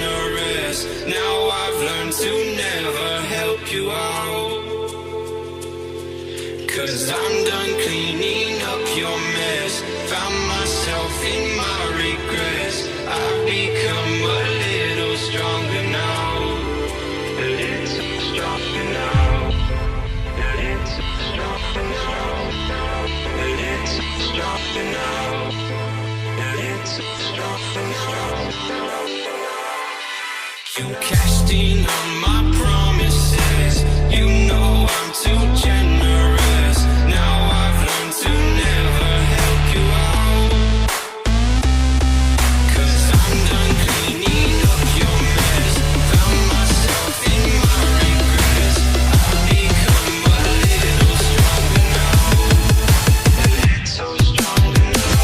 generous. Now I've learned to never help you out. 'Cause I'm done cleaning up your mess. Found myself in my regrets. I've become a little stronger now. A little stronger now. A little stronger now. A little stronger now. A little stronger now. You cashed in on my promises. You know I'm too generous. Now I've learned to never help you out. 'Cause I'm done cleaning up your mess. Found myself in my regrets. I've become a little stronger now. A little stronger now.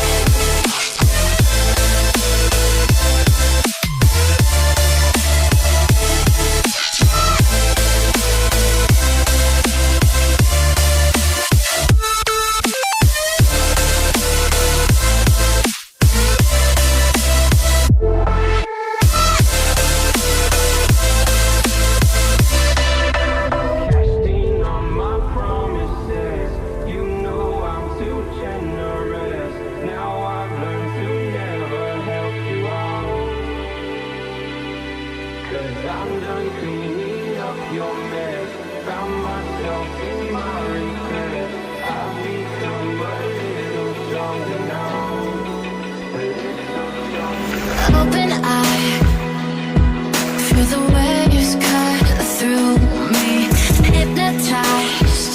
Casting on my promises. You know I'm too generous. Now I've learned to never help you out. 'Cause I'm done cleaning up your mess. Found myself in my regrets. I've become a little stronger now. A little stronger now. Open eye, feel the waves cut through me. Hypnotized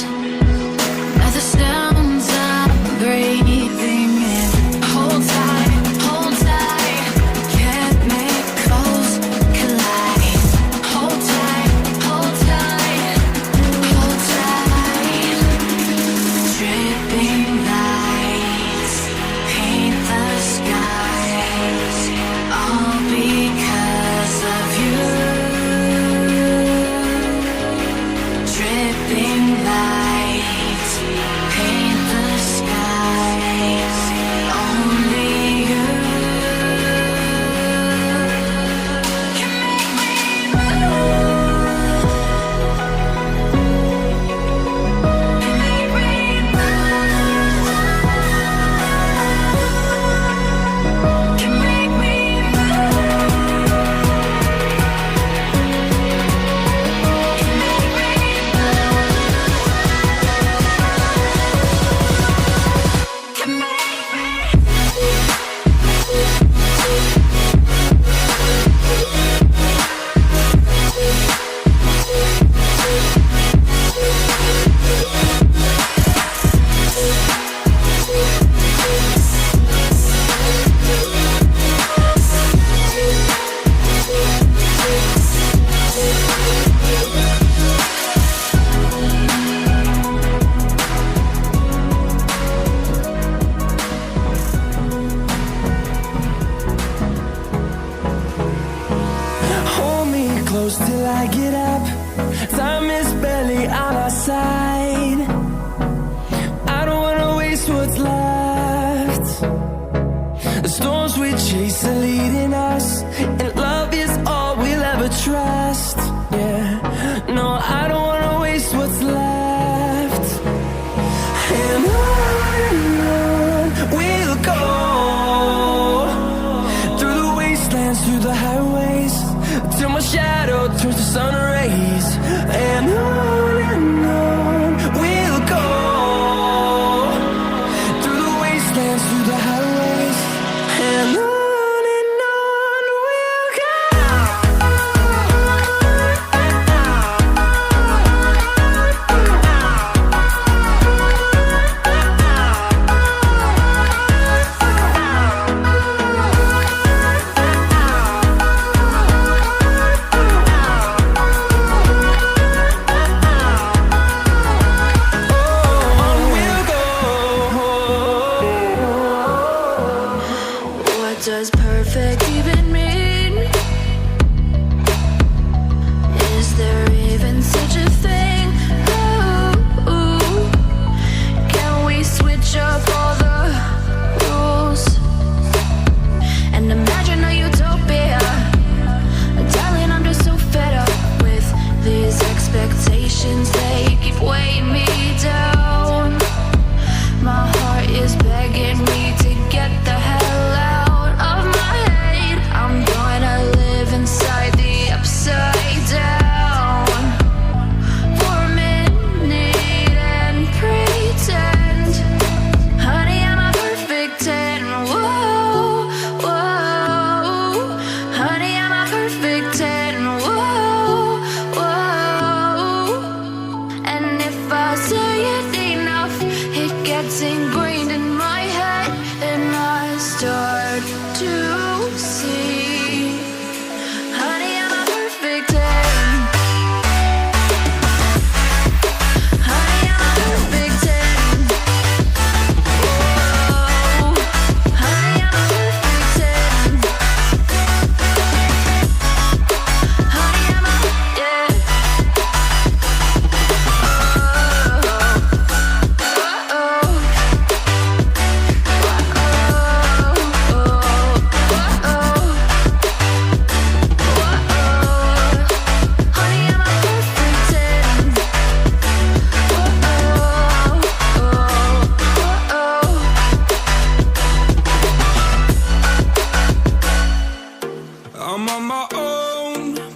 by the sounds I'm breathing in. Hold tight, chemicals collide. Hold tight, hold tight, hold tight. Dripping lights paint the skies, all because of you. Dripping lights paint the skies, only you can make me move. Can make me move. Can make me Hold me close till I get up. Time is barely on our side. I don't wanna waste what's left. The storms we chase are leading us, and love is all we'll ever trust. Yeah, no, I don't wanna waste what's left. And on we'll go, through the wastelands, through the highways, till my shadow turns to sun rays. And on we'll go, through the wastelands, through the highways. And on we'll go.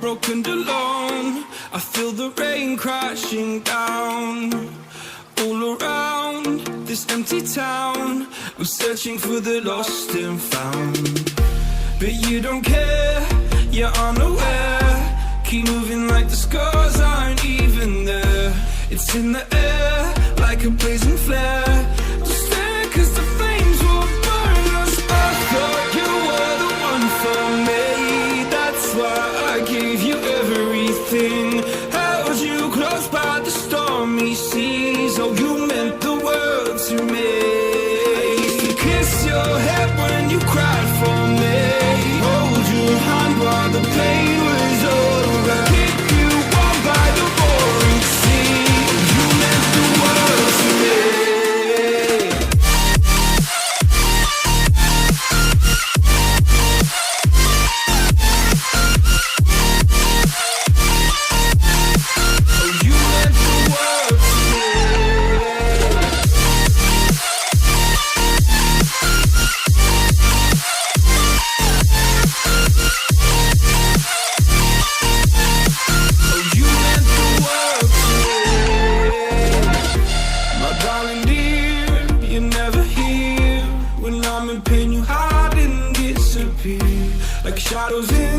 heartbroken alone. I feel the rain crashing down all around this empty town. I'm searching for the lost and found, but you don't care, you're unaware. Keep moving like the scars aren't even there. It's in the air like a blazing flare. Don't stare 'cause the flames will burn us. I thought you were the one for me, that's why I gave you everything. Held you close by the stormy seas. Oh, you meant the world to me. I used to kiss your head when you cried for me. Hold your hand while the pain was over. Keep you warm by the roaring sea. You meant the world to me. Oh, you meant the world to me. Oh, you meant the world to me. My darling dear, you're never here. When I'm in pain, you hide and disappear like shadows in